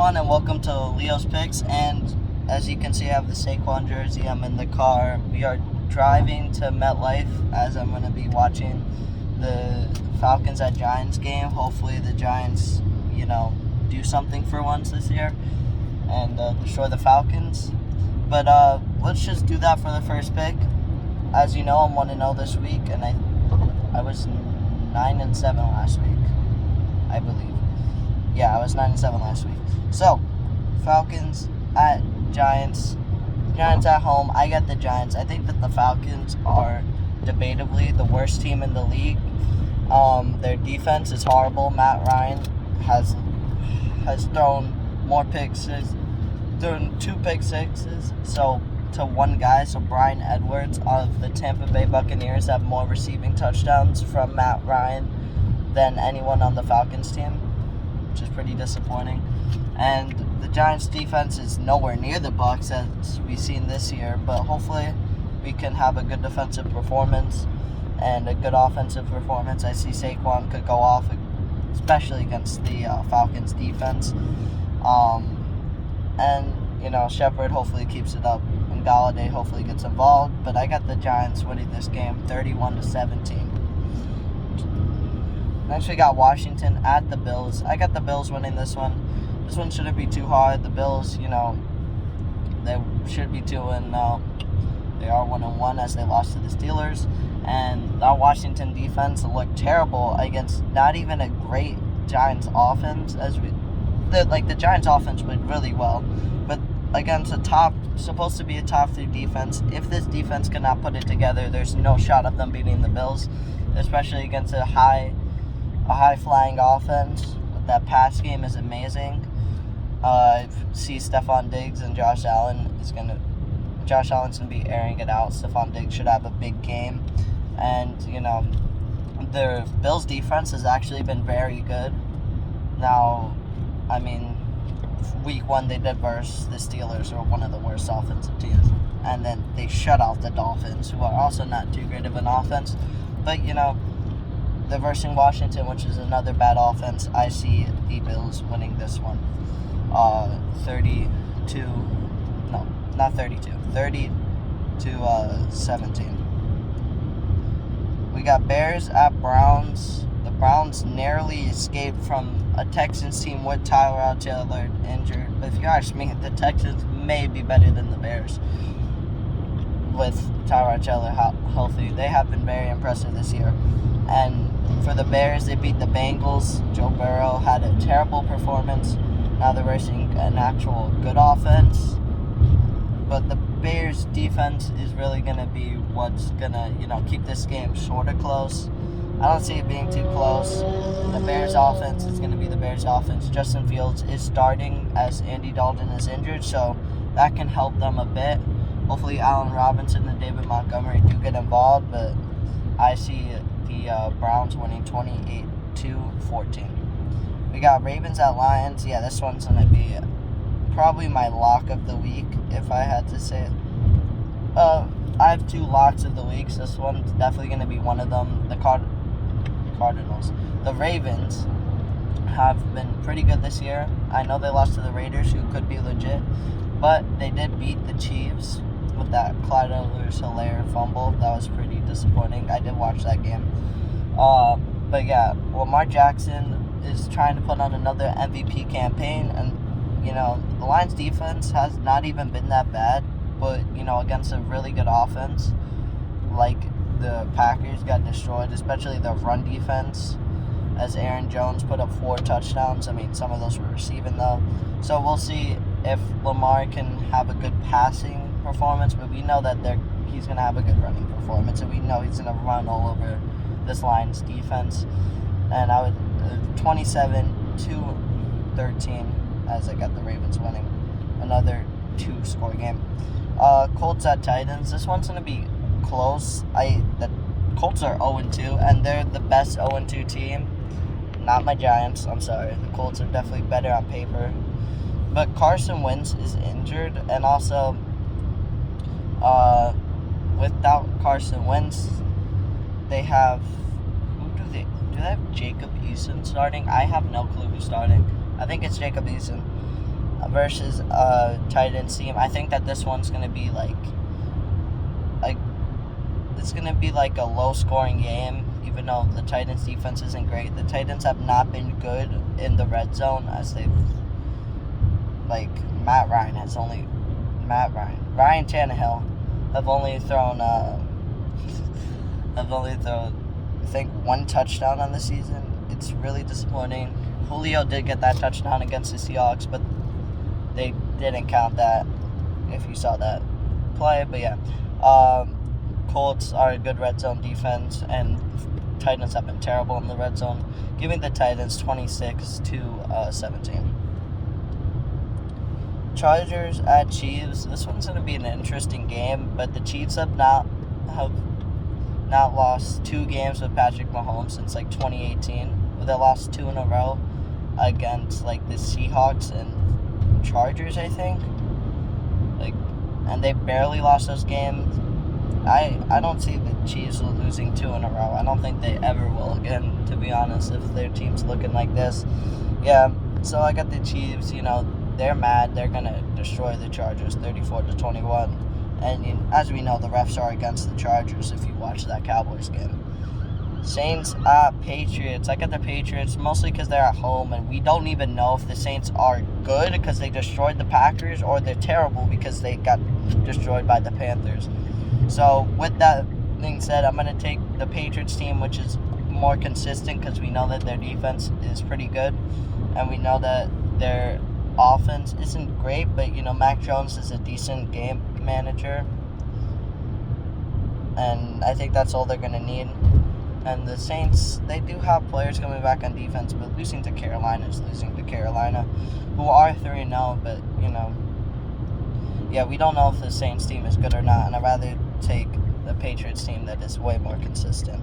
everyone, and welcome to Leo's Picks. And as you can see, I have the Saquon jersey. I'm in the car. We are driving to MetLife as I'm going to be watching the Falcons at Giants game. Hopefully the Giants, do something for once this year and destroy the Falcons. But let's just do that for the first pick. As you know, I'm 1-0 this week, and I was 9-7 last week, I believe. Yeah, I was 9-7 last week. So, Falcons at Giants. Giants at home. I got the Giants. I think that the Falcons are debatably the worst team in the league. Their defense is horrible. Matt Ryan has thrown more picks, thrown 2 pick sixes. To one guy. So Bryan Edwards of the Tampa Bay Buccaneers have more receiving touchdowns from Matt Ryan than anyone on the Falcons team, which is pretty disappointing. And the Giants defense is nowhere near the Bucs as we've seen this year, but hopefully we can have a good defensive performance and a good offensive performance. I see Saquon could go off, especially against the Falcons defense. Shepard hopefully keeps it up, and Galladay hopefully gets involved, but I got the Giants winning this game 31-17. Next, we got Washington at the Bills. I got the Bills winning this one. This one shouldn't be too hard. The Bills, they should be 2-0. They are 1-1 as they lost to the Steelers. And that Washington defense looked terrible against not even a great Giants offense. The Giants offense played really well, but against supposed to be a top 3 defense, if this defense cannot put it together, there's no shot of them beating the Bills, especially against a high-flying offense. That pass game is amazing. I see Stephon Diggs and Josh Allen's going to be airing it out. Stephon Diggs should have a big game. And, the Bills' defense has actually been very good. Now, week 1 they did versus the Steelers, who are one of the worst offensive teams. And then they shut out the Dolphins, who are also not too great of an offense. But, they're versing Washington, which is another bad offense. I see the Bills winning this one. 30-17. We got Bears at Browns. The Browns narrowly escaped from a Texans team with Tyrod Taylor injured. But if you ask me, the Texans may be better than the Bears with Tyrod Taylor healthy. They have been very impressive this year. And for the Bears, they beat the Bangles. Joe Burrow had a terrible performance. Now they're racing an actual good offense. But the Bears' defense is really going to be what's going to, keep this game sort of close. I don't see it being too close. The Bears' offense is going to be the Bears' offense. Justin Fields is starting as Andy Dalton is injured, so that can help them a bit. Hopefully Allen Robinson and David Montgomery do get involved, but I see the Browns winning 28-14. We got Ravens at Lions. Yeah, this one's going to be probably my lock of the week, if I had to say it. I have 2 locks of the week. So this one's definitely going to be one of them. The Cardinals. The Ravens have been pretty good this year. I know they lost to the Raiders, who could be legit, but they did beat the Chiefs with that Clyde Edwards-Helaire fumble. That was pretty disappointing. I did watch that game. But yeah, Lamar Jackson is trying to put on another MVP campaign, and the Lions defense has not even been that bad, but against a really good offense like the Packers got destroyed, especially the run defense, as Aaron Jones put up 4 touchdowns. Some of those were receiving though, so we'll see if Lamar can have a good passing performance, but we know that he's going to have a good running performance, and we know he's going to run all over this Lions defense. And I would 27-13 as I got the Ravens winning. Another 2-score game. Colts at Titans. This one's going to be close. The Colts are 0-2, and they're the best 0-2 team. Not my Giants. I'm sorry. The Colts are definitely better on paper. But Carson Wentz is injured, and also without Carson Wentz, they have do they have Jacob Eason starting? I have no clue who's starting. I think it's Jacob Eason. versus a Titans team. I think that this one's going to be like it's going to be like a low-scoring game, even though the Titans' defense isn't great. The Titans have not been good in the red zone, as they've, like, Ryan Tannehill have only thrown, I think, one touchdown on the season. It's really disappointing. Julio did get that touchdown against the Seahawks, but they didn't count that, if you saw that play. But yeah, Colts are a good red zone defense, and Titans have been terrible in the red zone, giving the Titans 26-17. Chargers at Chiefs. This one's going to be an interesting game, but the Chiefs have not lost 2 games with Patrick Mahomes since like 2018. They lost 2 in a row against like the Seahawks and Chargers, I think. And they barely lost those games. I don't see the Chiefs losing 2 in a row. I don't think they ever will again, to be honest, if their team's looking like this. Yeah, so I got the Chiefs. They're mad. They're going to destroy the Chargers 34-21. And as we know, the refs are against the Chargers if you watch that Cowboys game. Saints at Patriots. I got the Patriots mostly because they're at home, and we don't even know if the Saints are good because they destroyed the Packers, or they're terrible because they got destroyed by the Panthers. So with that being said, I'm going to take the Patriots team, which is more consistent because we know that their defense is pretty good, and we know that their offense isn't great, but Mac Jones is a decent game manager, and I think that's all they're going to need. And the Saints, they do have players coming back on defense, but losing to Carolina is losing to Carolina, who are 3-0, but, yeah, we don't know if the Saints team is good or not, and I'd rather take the Patriots team that is way more consistent,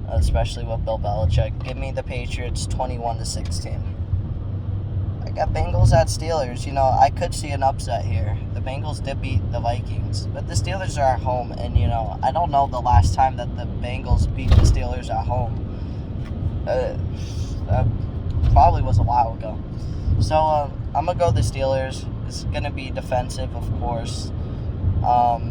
especially with Bill Belichick. Give me the Patriots 21-16. I got Bengals at Steelers. I could see an upset here. The Bengals did beat the Vikings, but the Steelers are at home, and I don't know the last time that the Bengals beat the Steelers at home. Probably was a while ago. So I'm gonna go the Steelers. It's gonna be defensive, of course,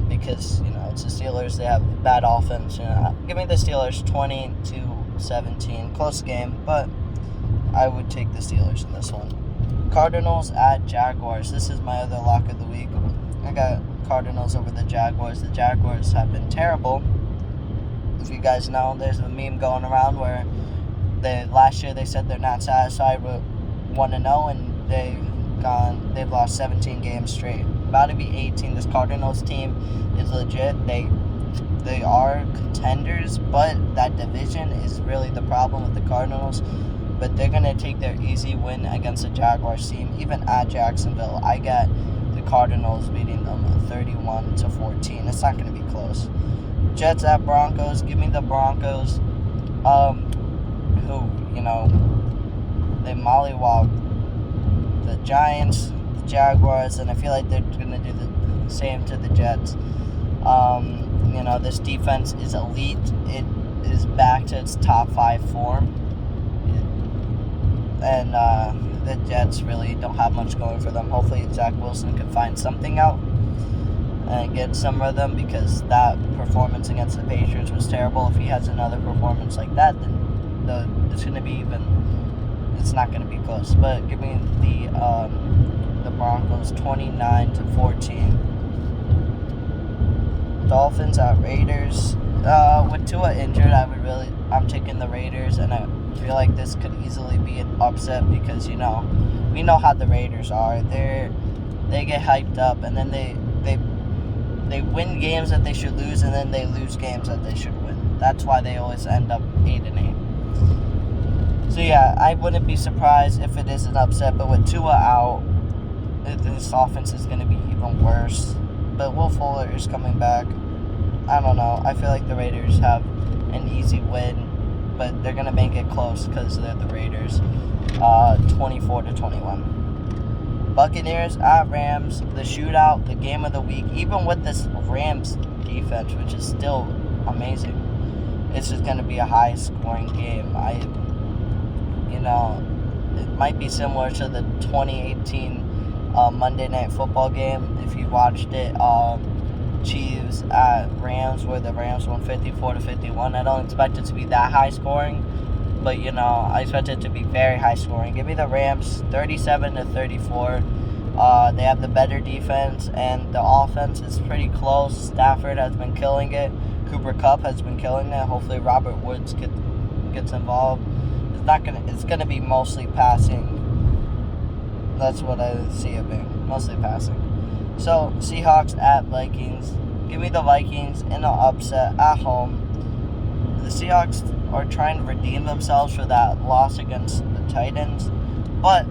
because it's the Steelers. They have bad offense. Give me the Steelers 20-17. Close game, but I would take the Steelers in this one. Cardinals at Jaguars. This is my other lock of the week. I got Cardinals over the Jaguars. The Jaguars have been terrible. If you guys know, there's a meme going around where last year they said they're not satisfied with 1-0, and they've lost 17 games straight. About to be 18. This Cardinals team is legit. They are contenders, but that division is really the problem with the Cardinals. But they're going to take their easy win against the Jaguars team, even at Jacksonville. I got the Cardinals beating them 31-14. It's not going to be close. Jets at Broncos. Give me the Broncos, who, they mollywopped the Giants, the Jaguars, and I feel like they're going to do the same to the Jets. This defense is elite. It is back to its top 5 form. And the Jets really don't have much going for them. Hopefully Zach Wilson can find something out and get some rhythm, because that performance against the Patriots was terrible. If he has another performance like that, then it's going to be it's not going to be close. But give me the Broncos 29-14. Dolphins at Raiders. With Tua injured, I'm taking the Raiders, and I feel like this could easily be an upset because we know how the Raiders are. They get hyped up, and then they win games that they should lose, and then they lose games that they should win. That's why they always end up 8-8. So yeah, I wouldn't be surprised if it is an upset, but with Tua out, this offense is going to be even worse. But Will Fuller is coming back. I don't know. I feel like the Raiders have an easy win, but they're going to make it close because they're the Raiders. 24-21. Buccaneers at Rams. The shootout, the game of the week. Even with this Rams defense, which is still amazing, it's just going to be a high-scoring game. It might be similar to the 2018 Monday Night Football game. If you watched it, Chiefs at Rams, where the Rams won 54-51. I don't expect it to be that high scoring, but I expect it to be very high scoring. Give me the Rams 37-34. They have the better defense, and the offense is pretty close. Stafford has been killing it. Cooper Kupp has been killing it. Hopefully Robert Woods gets involved. It's gonna be mostly passing. That's what I see it being, mostly passing. So Seahawks at Vikings. Give me the Vikings in an upset at home. The Seahawks are trying to redeem themselves for that loss against the Titans, but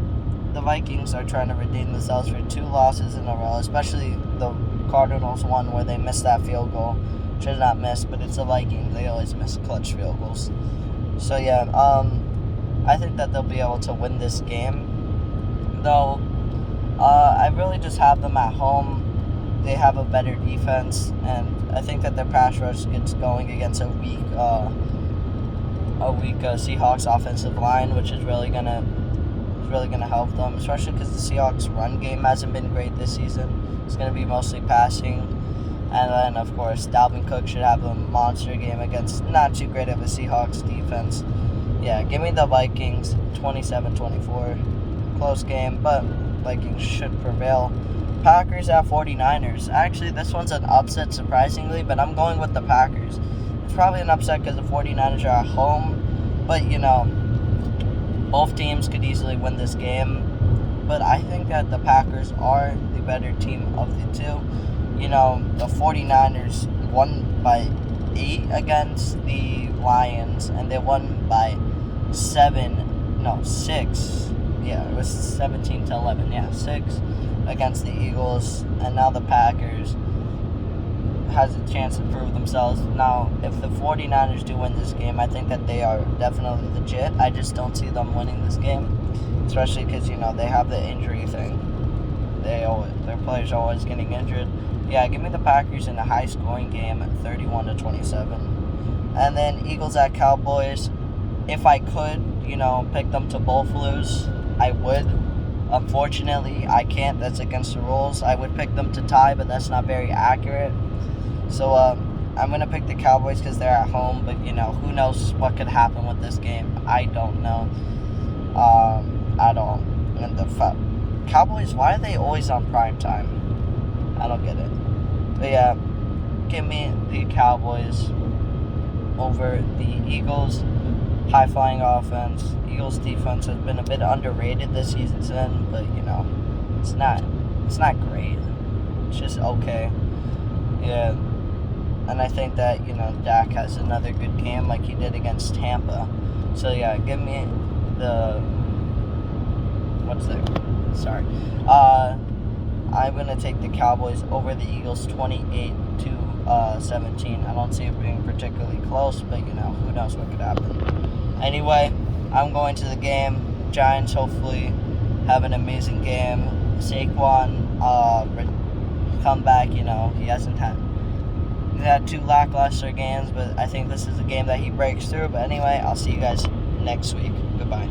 the Vikings are trying to redeem themselves for 2 losses in a row, especially the Cardinals one where they missed that field goal. Should not miss, but it's the Vikings. They always miss clutch field goals. So yeah, I think that they'll be able to win this game. Though, I really just have them at home. They have a better defense, and I think that their pass rush gets going against a weak Seahawks offensive line, which is really gonna help them, especially because the Seahawks run game hasn't been great this season. It's gonna be mostly passing, and then of course Dalvin Cook should have a monster game against not too great of a Seahawks defense. Yeah, give me the Vikings 27-24. Close game, but Vikings should prevail. Packers at 49ers. Actually, this one's an upset, surprisingly, but I'm going with the Packers. It's probably an upset because the 49ers are at home, but both teams could easily win this game. But I think that the Packers are the better team of the two. The 49ers won by 8 against the Lions, and they won by 6. Yeah, it was 17-11. Yeah, 6 against the Eagles, and now the Packers has a chance to prove themselves. Now, if the 49ers do win this game, I think that they are definitely legit. I just don't see them winning this game, especially because, they have the injury thing. Their players are always getting injured. Yeah, give me the Packers in a high-scoring game at 31-27. And then Eagles at Cowboys. If I could, pick them to both lose, I would. Unfortunately, I can't. That's against the rules. I would pick them to tie, but that's not very accurate. So I'm going to pick the Cowboys because they're at home, but, who knows what could happen with this game. I don't know at all. And the Cowboys, why are they always on prime time? I don't get it. But, yeah, give me the Cowboys over the Eagles. High-flying offense. Eagles' defense has been a bit underrated this season, but, it's not great. It's just okay. Yeah. And I think that, Dak has another good game like he did against Tampa. So, yeah, give me the... I'm going to take the Cowboys over the Eagles 28-17. I don't see it being particularly close, but, who knows what could happen. Anyway, I'm going to the game. Giants hopefully have an amazing game. Saquon come back. He had 2 lackluster games, but I think this is a game that he breaks through. But anyway, I'll see you guys next week. Goodbye.